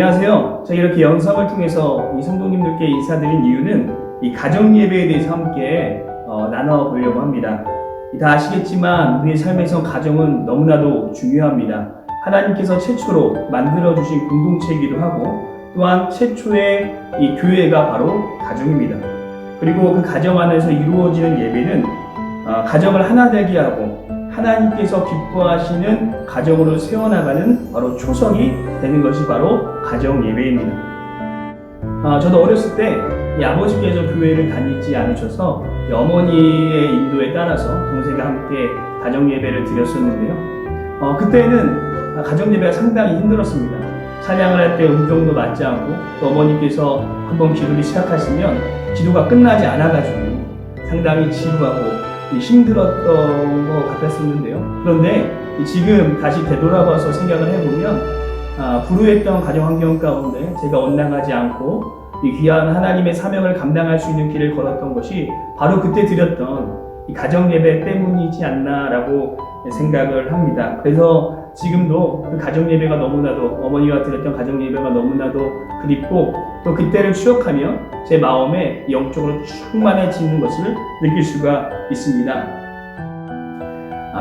안녕하세요. 제가 이렇게 영상을 통해서 이 성도님들께 인사드린 이유는 이 가정 예배에 대해서 함께 나눠보려고 합니다. 다 아시겠지만 우리의 삶에서 가정은 너무나도 중요합니다. 하나님께서 최초로 만들어주신 공동체이기도 하고 또한 최초의 이 교회가 바로 가정입니다. 그리고 그 가정 안에서 이루어지는 예배는 가정을 하나 되게 하고 하나님께서 기뻐하시는 가정으로 세워나가는 바로 초석이 되는 것이 바로 가정 예배입니다. 저도 어렸을 때 아버지께서 교회를 다니지 않으셔서 어머니의 인도에 따라서 동생과 함께 가정 예배를 드렸었는데요. 그때는 가정 예배가 상당히 힘들었습니다. 찬양을 할 때 음정도 맞지 않고 또 어머니께서 한번 기도를 시작하시면 기도가 끝나지 않아가지고 상당히 지루하고 힘들었던 것 같았었는데요. 그런데 지금 다시 되돌아봐서 생각을 해보면 불우했던 가정 환경 가운데 제가 엇나가지 않고 이 귀한 하나님의 사명을 감당할 수 있는 길을 걸었던 것이 바로 그때 드렸던 이 가정 예배 때문이지 않나라고 생각을 합니다. 그래서 지금도 그 가정 예배가 너무나도 어머니가 드렸던 가정 예배가 너무나도 그립고 또 그때를 추억하며 제 마음에 영적으로 충만해지는 것을 느낄 수가 있습니다.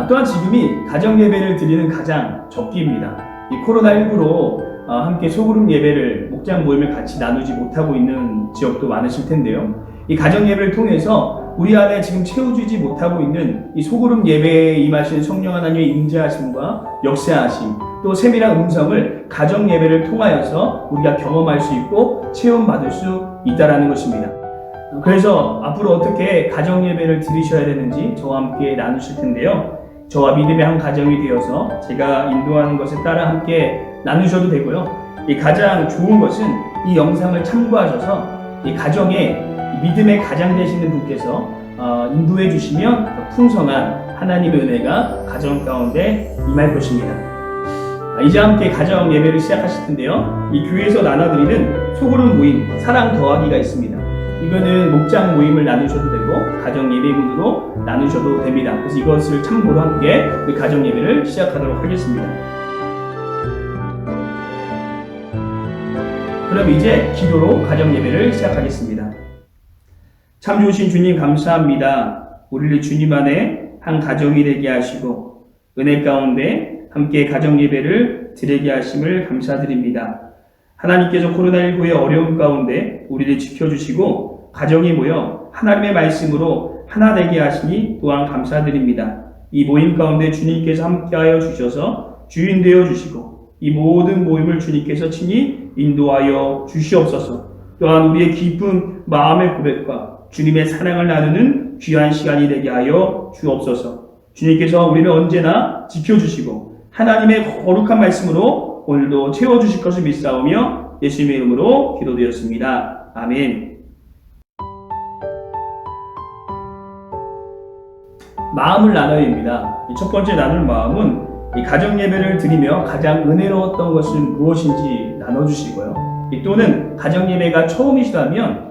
또한 지금이 가정 예배를 드리는 가장 적기입니다. 이 코로나19로 함께 소그룹 예배를 목장 모임을 같이 나누지 못하고 있는 지역도 많으실 텐데요. 이 가정 예배를 통해서 우리 안에 지금 채워주지 못하고 있는 이 소그룹 예배에 임하신 성령 하나님의 임재하심과 역사하심 또 세밀한 음성을 가정 예배를 통하여서 우리가 경험할 수 있고 체험받을 수 있다는 것입니다. 그래서 앞으로 어떻게 가정 예배를 드리셔야 되는지 저와 함께 나누실 텐데요. 저와 믿음의 한 가정이 되어서 제가 인도하는 것에 따라 함께 나누셔도 되고요. 이 가장 좋은 것은 이 영상을 참고하셔서 이 가정에 믿음의 가장 되시는 분께서 인도해 주시면 풍성한 하나님의 은혜가 가정 가운데 임할 것입니다. 이제 함께 가정 예배를 시작하실 텐데요. 이 교회에서 나눠드리는 소그룹 모임 사랑 더하기가 있습니다. 이거는 목장 모임을 나누셔도 되고 가정 예배문으로 나누셔도 됩니다. 그래서 이것을 참고로 함께 그 가정 예배를 시작하도록 하겠습니다. 그럼 이제 기도로 가정 예배를 시작하겠습니다. 참 좋으신 주님 감사합니다. 우리를 주님 안에 한 가정이 되게 하시고 은혜 가운데 함께 가정 예배를 드리게 하심을 감사드립니다. 하나님께서 코로나19의 어려움 가운데 우리를 지켜주시고 가정이 모여 하나님의 말씀으로 하나 되게 하시니 또한 감사드립니다. 이 모임 가운데 주님께서 함께하여 주셔서 주인 되어 주시고 이 모든 모임을 주님께서 친히 인도하여 주시옵소서. 또한 우리의 깊은 마음의 고백과 주님의 사랑을 나누는 귀한 시간이 되게 하여 주옵소서. 주님께서 우리를 언제나 지켜주시고 하나님의 거룩한 말씀으로 오늘도 채워주실 것을 믿사오며 예수님의 이름으로 기도드렸습니다. 아멘. 마음을 나눠야입니다. 첫 번째 나눌 마음은 이 가정 예배를 드리며 가장 은혜로웠던 것은 무엇인지 나눠주시고요. 또는 가정 예배가 처음이시다면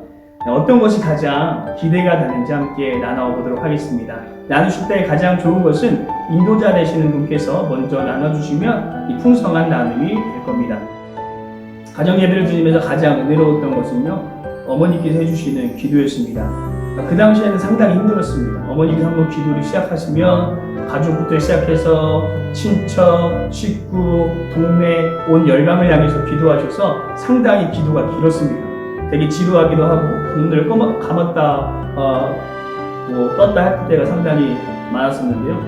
어떤 것이 가장 기대가 되는지 함께 나눠보도록 하겠습니다. 나누실 때 가장 좋은 것은 인도자 되시는 분께서 먼저 나눠주시면 이 풍성한 나눔이 될 겁니다. 가정 예배를 드리면서 가장 은혜로웠던 것은요, 어머니께서 해주시는 기도였습니다. 그 당시에는 상당히 힘들었습니다. 어머니께서 한번 기도를 시작하시면 가족부터 시작해서 친척, 식구, 동네 온 열방을 향해서 기도하셔서 상당히 기도가 길었습니다. 되게 지루하기도 하고 눈을 감았다 떴다 할 때가 상당히 많았었는데요.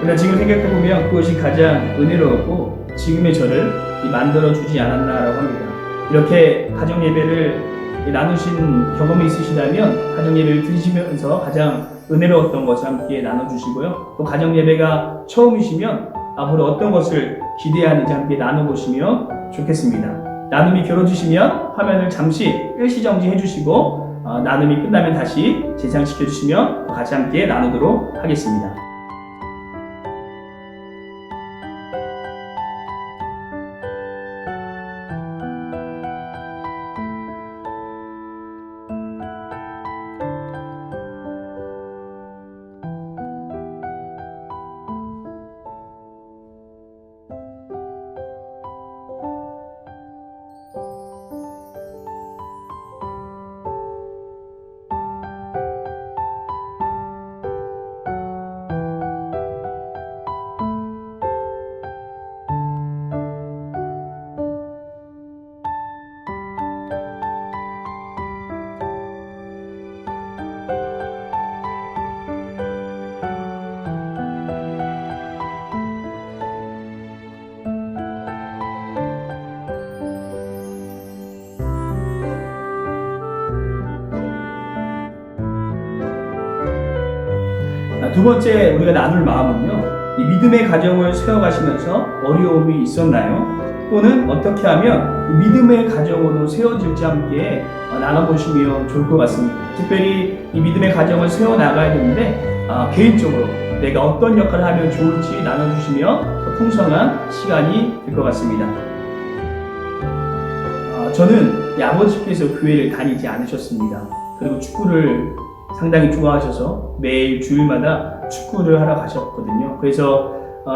그러나 지금 생각해보면 그것이 가장 은혜로웠고 지금의 저를 만들어주지 않았나라고 합니다. 이렇게 가정 예배를 나누신 경험이 있으시다면 가정 예배를 드리시면서 가장 은혜로웠던 것을 함께 나눠주시고요. 또 가정 예배가 처음이시면 앞으로 어떤 것을 기대하는지 함께 나눠보시면 좋겠습니다. 나눔이 길어지시면 화면을 잠시 일시정지해 주시고 나눔이 끝나면 다시 재생시켜 주시면 같이 함께 나누도록 하겠습니다. 두 번째 우리가 나눌 마음은요. 이 믿음의 가정을 세워가시면서 어려움이 있었나요? 또는 어떻게 하면 이 믿음의 가정으로 세워질지 함께 나눠보시면 좋을 것 같습니다. 특별히 이 믿음의 가정을 세워나가야 되는데 개인적으로 내가 어떤 역할을 하면 좋을지 나눠주시면 더 풍성한 시간이 될 것 같습니다. 저는 아버지께서 교회를 다니지 않으셨습니다. 그리고 축구를 상당히 좋아하셔서 매일 주일마다 축구를 하러 가셨거든요. 그래서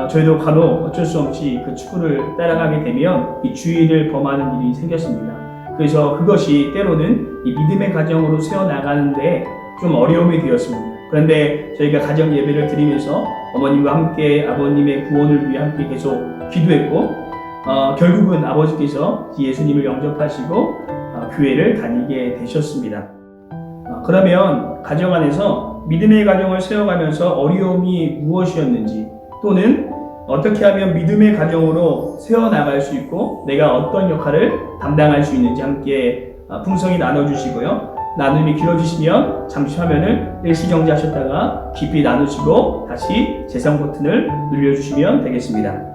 저희도 간혹 어쩔 수 없이 그 축구를 따라가게 되면 이 주의를 범하는 일이 생겼습니다. 그래서 그것이 때로는 이 믿음의 가정으로 세워나가는데 좀 어려움이 되었습니다. 그런데 저희가 가정 예배를 드리면서 어머님과 함께 아버님의 구원을 위해 함께 계속 기도했고 결국은 아버지께서 예수님을 영접하시고 교회를 다니게 되셨습니다. 그러면 가정 안에서 믿음의 가정을 세워가면서 어려움이 무엇이었는지 또는 어떻게 하면 믿음의 가정으로 세워나갈 수 있고 내가 어떤 역할을 담당할 수 있는지 함께 풍성히 나눠주시고요. 나눔이 길어지시면 잠시 화면을 일시정지하셨다가 깊이 나누시고 다시 재생 버튼을 눌러주시면 되겠습니다.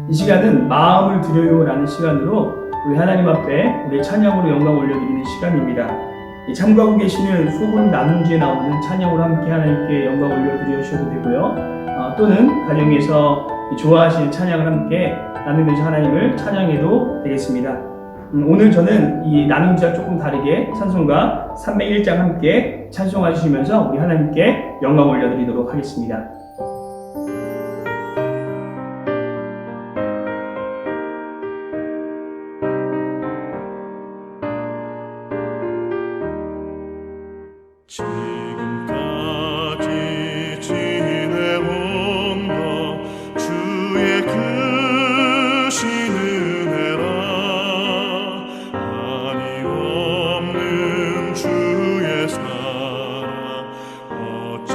이 시간은 마음을 드려요 라는 시간으로 우리 하나님 앞에 우리 찬양으로 영광 올려드리는 시간입니다. 참고하고 계시는 소금 나눔지에 나오는 찬양으로 함께 하나님께 영광 올려드리셔도 되고요. 또는 가정에서 좋아하시는 찬양을 함께 나누면서 하나님을 찬양해도 되겠습니다. 오늘 저는 이 나눔지와 조금 다르게 찬송가 301장 함께 찬송하시면서 우리 하나님께 영광 올려드리도록 하겠습니다. 지금까지 지내온 것 주의 크신 은혜라 한이 없는 주의 사랑 어찌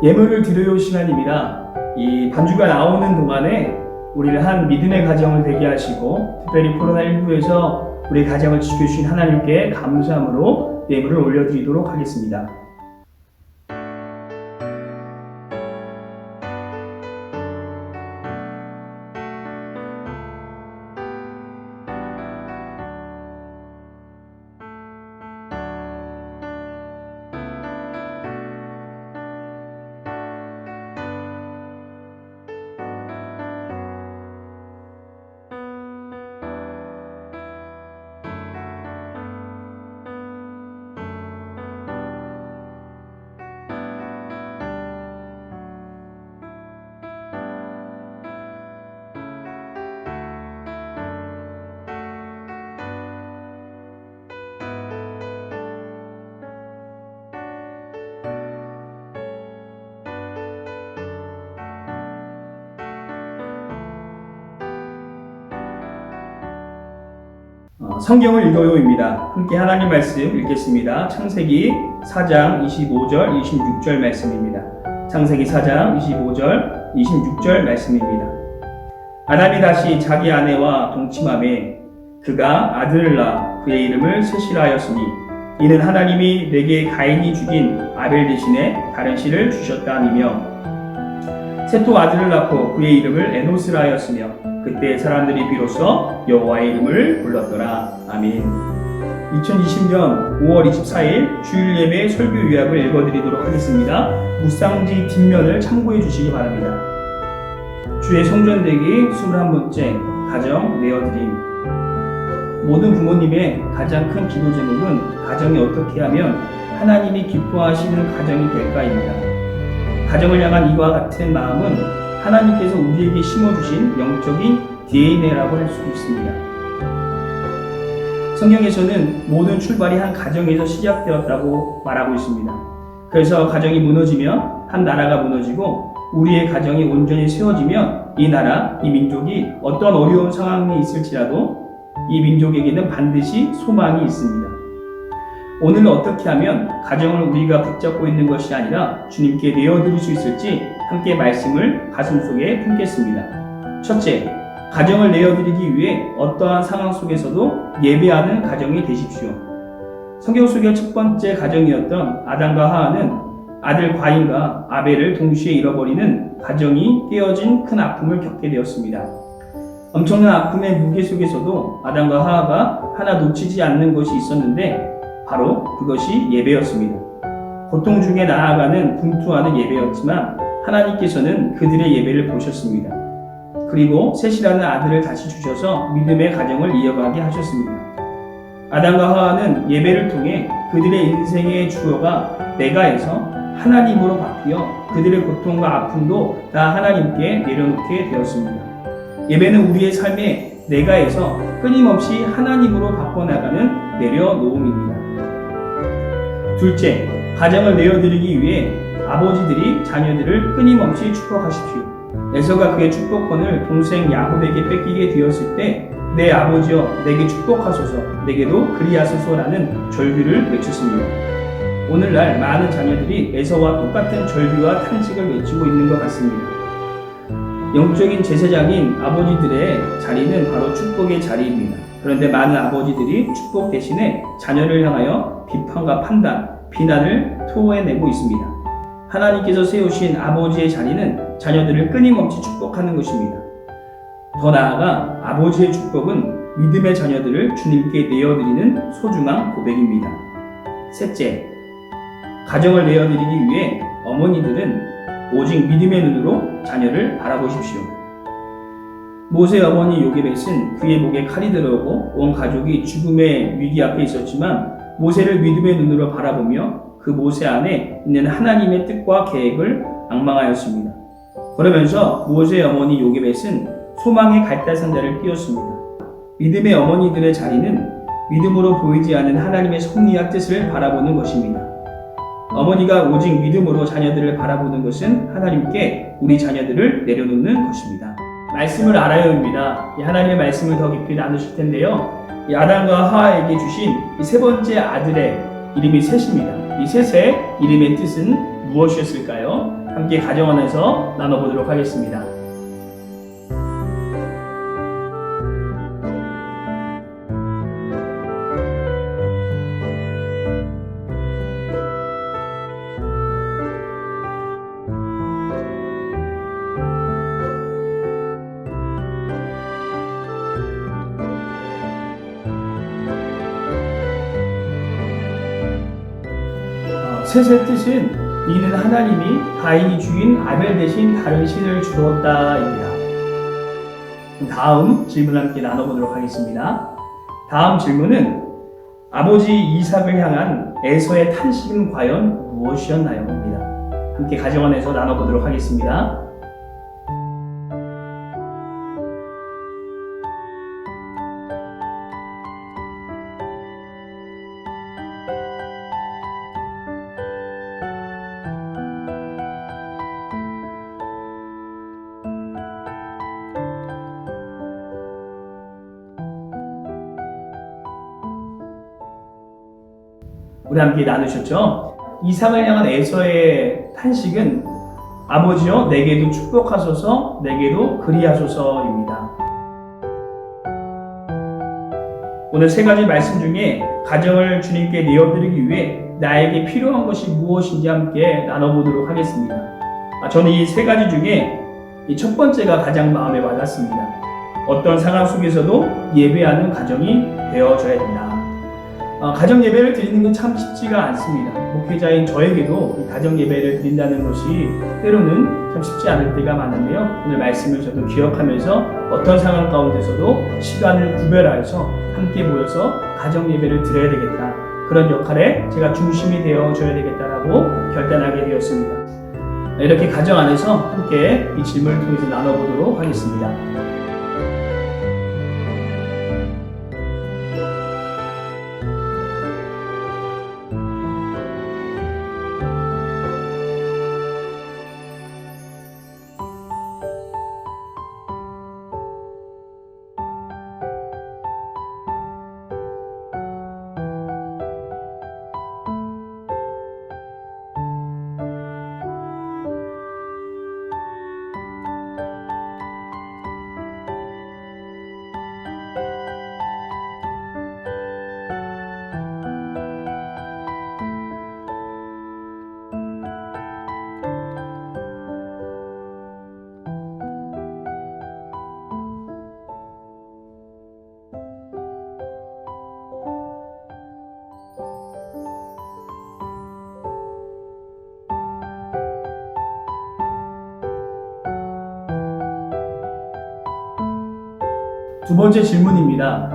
예물을 드려요 시간입니다. 이 반주가 나오는 동안에 우리를 한 믿음의 가정을 되게 하시고 특별히 코로나19에서 우리 가정을 지켜주신 하나님께 감사함으로 예물을 올려드리도록 하겠습니다. 성경을 읽어요입니다. 함께 하나님 말씀 읽겠습니다. 창세기 4장 25절 26절 말씀입니다. 창세기 4장 25절 26절 말씀입니다. 아담이 다시 자기 아내와 동침하매 그가 아들을 낳아 그의 이름을 셋이라 하였으니 이는 하나님이 내게 가인이 죽인 아벨 대신에 다른 씨를 주셨다 함이며 셋 또 아들을 낳고 그의 이름을 에노스라 하였으며 그때 사람들이 비로소 여호와의 이름을 불렀더라. 아멘. 2020년 5월 24일 주일 예배 설교 요약을 읽어드리도록 하겠습니다. 묵상지 뒷면을 참고해 주시기 바랍니다. 주의 성전되기 21번째 가정 내어드림. 모든 부모님의 가장 큰 기도 제목은 가정이 어떻게 하면 하나님이 기뻐하시는 가정이 될까입니다. 가정을 향한 이와 같은 마음은 하나님께서 우리에게 심어주신 영적인 DNA라고 할 수 있습니다. 성경에서는 모든 출발이 한 가정에서 시작되었다고 말하고 있습니다. 그래서 가정이 무너지면 한 나라가 무너지고 우리의 가정이 온전히 세워지면 이 나라, 이 민족이 어떤 어려운 상황이 있을지라도 이 민족에게는 반드시 소망이 있습니다. 오늘 어떻게 하면 가정을 우리가 붙잡고 있는 것이 아니라 주님께 내어드릴 수 있을지 함께 말씀을 가슴속에 품겠습니다. 첫째, 가정을 내어드리기 위해 어떠한 상황 속에서도 예배하는 가정이 되십시오. 성경 속의 첫 번째 가정이었던 아담과 하와는 아들 가인과 아벨을 동시에 잃어버리는 가정이 깨어진 큰 아픔을 겪게 되었습니다. 엄청난 아픔의 무게 속에서도 아담과 하와가 하나 놓치지 않는 것이 있었는데 바로 그것이 예배였습니다. 고통 중에 나아가는 분투하는 예배였지만 하나님께서는 그들의 예배를 보셨습니다. 그리고 셋이라는 아들을 다시 주셔서 믿음의 가정을 이어가게 하셨습니다. 아담과 하와는 예배를 통해 그들의 인생의 주어가 내가에서 하나님으로 바뀌어 그들의 고통과 아픔도 다 하나님께 내려놓게 되었습니다. 예배는 우리의 삶의 내가에서 끊임없이 하나님으로 바꿔나가는 내려놓음입니다. 둘째, 가정을 내어드리기 위해 아버지들이 자녀들을 끊임없이 축복하십시오. 에서가 그의 축복권을 동생 야곱에게 뺏기게 되었을 때 내 아버지여 내게 축복하소서 내게도 그리하소서라는 절규를 외쳤습니다. 오늘날 많은 자녀들이 에서와 똑같은 절규와 탄식을 외치고 있는 것 같습니다. 영적인 제사장인 아버지들의 자리는 바로 축복의 자리입니다. 그런데 많은 아버지들이 축복 대신에 자녀를 향하여 비판과 판단, 비난을 토해내고 있습니다. 하나님께서 세우신 아버지의 자리는 자녀들을 끊임없이 축복하는 것입니다. 더 나아가 아버지의 축복은 믿음의 자녀들을 주님께 내어드리는 소중한 고백입니다. 셋째, 가정을 내어드리기 위해 어머니들은 오직 믿음의 눈으로 자녀를 바라보십시오. 모세 어머니 요게벳은 그의 목에 칼이 들어오고 온 가족이 죽음의 위기 앞에 있었지만 모세를 믿음의 눈으로 바라보며 그 모세 안에 있는 하나님의 뜻과 계획을 앙망하였습니다. 그러면서 모세 어머니 요게벳은 소망의 갈대상자를 띄웠습니다. 믿음의 어머니들의 자리는 믿음으로 보이지 않는 하나님의 섭리와 뜻을 바라보는 것입니다. 어머니가 오직 믿음으로 자녀들을 바라보는 것은 하나님께 우리 자녀들을 내려놓는 것입니다. 말씀을 알아요입니다. 하나님의 말씀을 더 깊이 나누실 텐데요. 이 아담과 하와에게 주신 이 세 번째 아들의 이름이 셋입니다. 이 셋의 이름의 뜻은 무엇이었을까요? 함께 가정 안에서 나눠보도록 하겠습니다. 셋의 뜻은 이는 하나님이 가인이 죽인 아벨 대신 다른 신을 주었다입니다. 다음 질문 함께 나눠보도록 하겠습니다. 다음 질문은 아버지 이삭을 향한 에서의 탄식은 과연 무엇이었나요? 입니다. 함께 가정 안에서 나눠보도록 하겠습니다. 우리 함께 나누셨죠? 이삭을 향한 에서의 탄식은 아버지여 내게도 축복하소서 내게도 그리하소서입니다. 오늘 세 가지 말씀 중에 가정을 주님께 내어드리기 위해 나에게 필요한 것이 무엇인지 함께 나눠보도록 하겠습니다. 저는 이 세 가지 중에 이 첫 번째가 가장 마음에 와닿습니다. 어떤 상황 속에서도 예배하는 가정이 되어져야 된다. 가정 예배를 드리는 건 참 쉽지가 않습니다. 목회자인 저에게도 이 가정 예배를 드린다는 것이 때로는 참 쉽지 않을 때가 많은데요. 오늘 말씀을 저도 기억하면서 어떤 상황 가운데서도 시간을 구별하여서 함께 모여서 가정 예배를 드려야 되겠다. 그런 역할에 제가 중심이 되어줘야 되겠다라고 결단하게 되었습니다. 이렇게 가정 안에서 함께 이 질문을 통해서 나눠보도록 하겠습니다. 두 번째 질문입니다.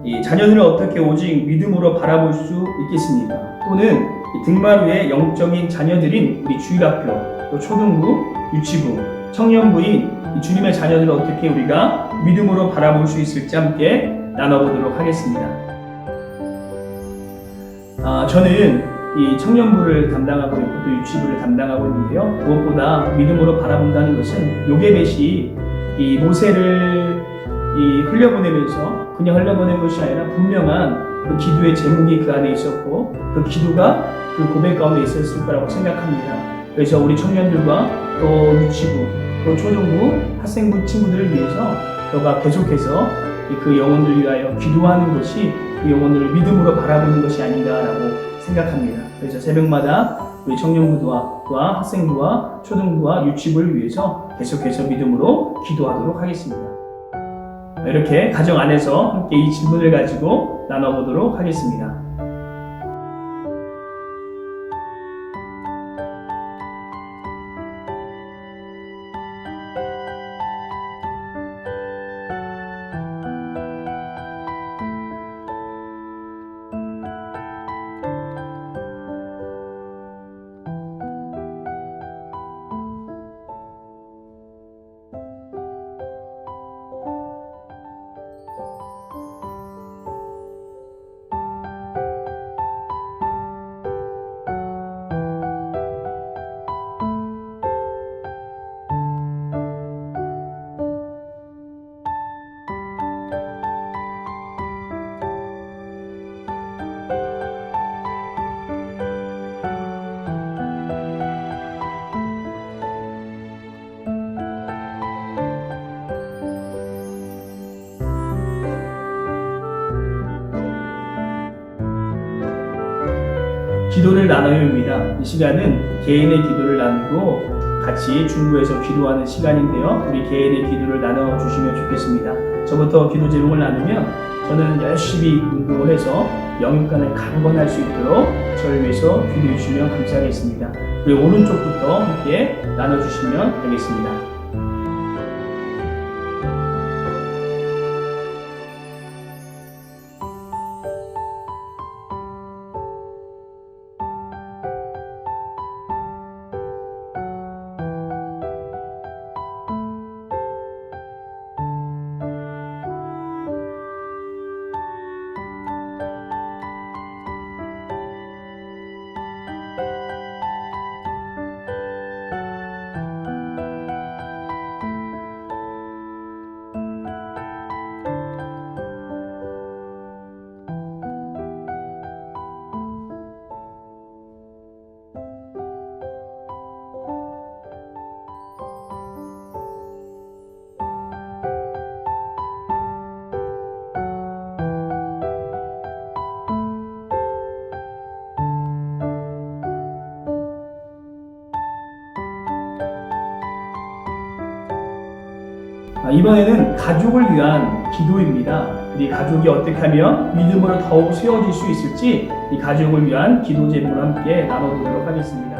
이 자녀들을 어떻게 오직 믿음으로 바라볼 수 있겠습니까? 또는 등말 위에 영적인 자녀들인 우리 주일학교, 또 초등부, 유치부, 청년부인 이 주님의 자녀들을 어떻게 우리가 믿음으로 바라볼 수 있을지 함께 나눠보도록 하겠습니다. 저는 이 청년부를 담당하고 있고 또 유치부를 담당하고 있는데요. 무엇보다 믿음으로 바라본다는 것은 요게벳이 이 모세를 흘려보내면서 그냥 흘려보낸 것이 아니라 분명한 그 기도의 제목이 그 안에 있었고 그 기도가 그 고백 가운데 있었을 거라고 생각합니다. 그래서 우리 청년들과 또 유치부, 또 초중부, 학생부 친구들을 위해서 저가 계속해서 그 영혼들을 위하여 기도하는 것이 그 영혼들을 믿음으로 바라보는 것이 아닌가라고 생각합니다. 그래서 새벽마다 우리 청년부와 학생부와 초등부와 유치부를 위해서 계속해서 믿음으로 기도하도록 하겠습니다. 이렇게 가정 안에서 함께 이 질문을 가지고 나눠보도록 하겠습니다. 기도를 나눠요입니다. 이 시간은 개인의 기도를 나누고 같이 중보해서 기도하는 시간인데요. 우리 개인의 기도를 나눠주시면 좋겠습니다. 저부터 기도 제목을 나누면 저는 열심히 운동을 해서 영육간을 강건할 수 있도록 저를 위해서 기도해 주시면 감사하겠습니다. 우리 오른쪽부터 함께 나눠주시면 되겠습니다. 이번에는 가족을 위한 기도입니다. 우리 가족이 어떻게 하면 믿음으로 더욱 세워질 수 있을지 이 가족을 위한 기도 제목을 함께 나눠보도록 하겠습니다.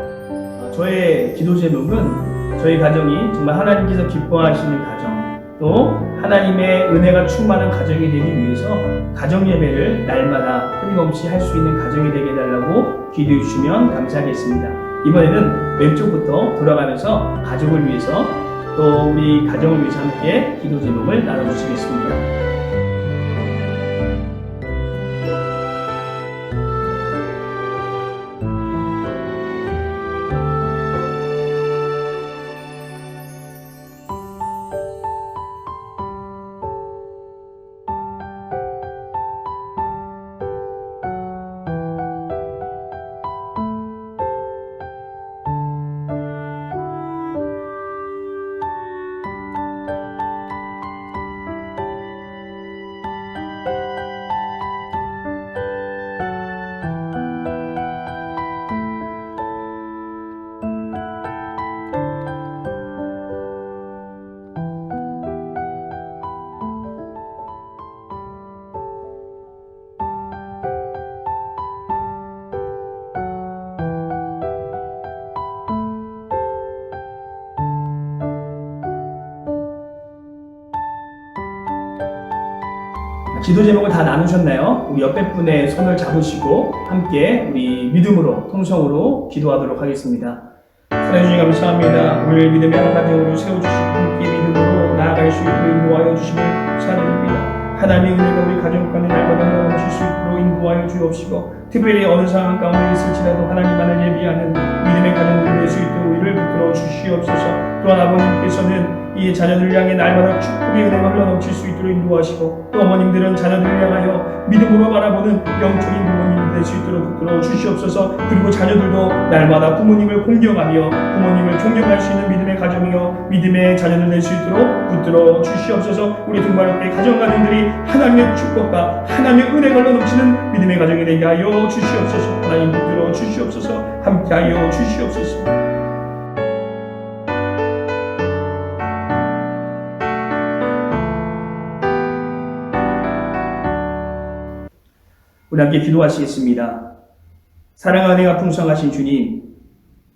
저의 기도 제목은 저희 가정이 정말 하나님께서 기뻐하시는 가정, 또 하나님의 은혜가 충만한 가정이 되기 위해서 가정 예배를 날마다 끊임없이 할 수 있는 가정이 되게 해달라고 기도해 주시면 감사하겠습니다. 이번에는 왼쪽부터 돌아가면서 가족을 위해서 또 우리 가정을 위해서 함께 기도 제목을 나눠주시겠습니다. 기도 제목을 다 나누셨나요? 우리 옆에 분의 손을 잡으시고 함께 우리 믿음으로 통성으로 기도하도록 하겠습니다. 사랑해 주님 감사합니다. 오늘 믿음의 한 가정으로 세워주시고 함께 믿음으로 나아갈 수 있도록 인도하여 주시면 감사드립니다. 하나님의 은혜가 우리 가정 가운데 날마다 넘칠 수 있도록 인도하여 주옵시고 특별히 어느 상황 가운데 있을지라도 하나님만을 예비하는 믿음의 가정들이 될 수 있도록 우리를 붙들어 주시옵소서. 또한 아버님께서는 이 자녀들을 향해 날마다 축복의 은혜가 흘러넘칠 수 있도록 인도하시고 또 어머님들은 자녀들을 향하여 믿음으로 바라보는 영적인 부모님이 될 수 있도록 붙들어 주시옵소서. 그리고 자녀들도 날마다 부모님을 공경하며 부모님을 존경할 수 있는 믿음의 가정이요 믿음의 자녀들 될 수 있도록 붙들어 주시옵소서. 우리 동반학교의 가정가정들이 하나님의 축복과 하나님의 은혜가 흘러넘치는 믿음의 가정이 되게 하여 주시옵소서. 하나님 붙들어 주시옵소서. 함께하여 주시옵소서. 우리 함께 기도하시겠습니다. 사랑과 은혜가 풍성하신 주님,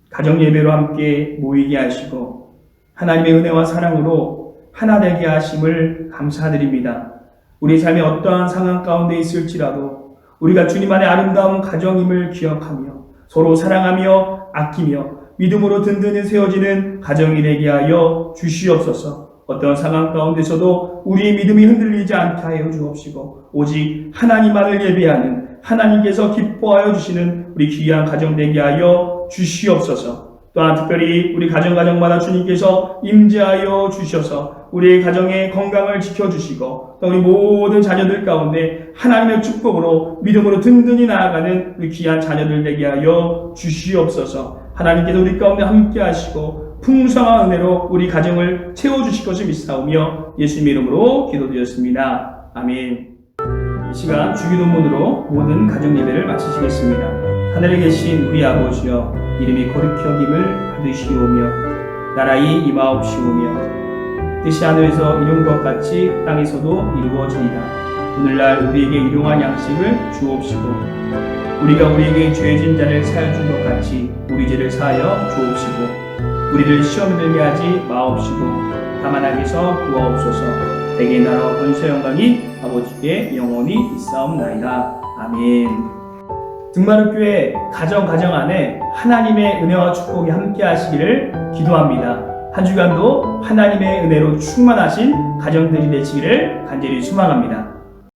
가정 예배로 함께 모이게 하시고 하나님의 은혜와 사랑으로 하나 되게 하심을 감사드립니다. 우리 삶의 어떠한 상황 가운데 있을지라도 우리가 주님 안에 아름다운 가정임을 기억하며 서로 사랑하며 아끼며 믿음으로 든든히 세워지는 가정이 되게 하여 주시옵소서. 어떤 상황 가운데서도 우리의 믿음이 흔들리지 않게 하여 주옵시고 오직 하나님만을 예배하는 하나님께서 기뻐하여 주시는 우리 귀한 가정 되게 하여 주시옵소서. 또한 특별히 우리 가정마다 주님께서 임재하여 주셔서 우리의 가정의 건강을 지켜주시고 또 우리 모든 자녀들 가운데 하나님의 축복으로 믿음으로 든든히 나아가는 우리 귀한 자녀들 되게 하여 주시옵소서. 하나님께서 우리 가운데 함께 하시고 풍성한 은혜로 우리 가정을 채워주실 것을 믿사오며 예수님의 이름으로 기도드렸습니다. 아멘. 이 시간 주기도문으로 모든 가정 예배를 마치시겠습니다. 하늘에 계신 우리 아버지여, 이름이 거룩히 여김을 받으시오며 나라의 임하옵시오며 뜻이 하늘에서 이룬 것 같이 땅에서도 이루어지리라. 오늘날 우리에게 일용할 양식을 주옵시고 우리가 우리에게 죄진 자를 사하여 준 것 같이 우리 죄를 사하여 주옵시고 우리를 시험에 들게 하지 마옵시고 다만 악에서 구하옵소서. 대개 나라와 권세 영광이 아버지께 영원히 있사옵나이다. 아멘. 등마루교회 가정 안에 하나님의 은혜와 축복이 함께 하시기를 기도합니다. 한 주간도 하나님의 은혜로 충만하신 가정들이 되시기를 간절히 소망합니다.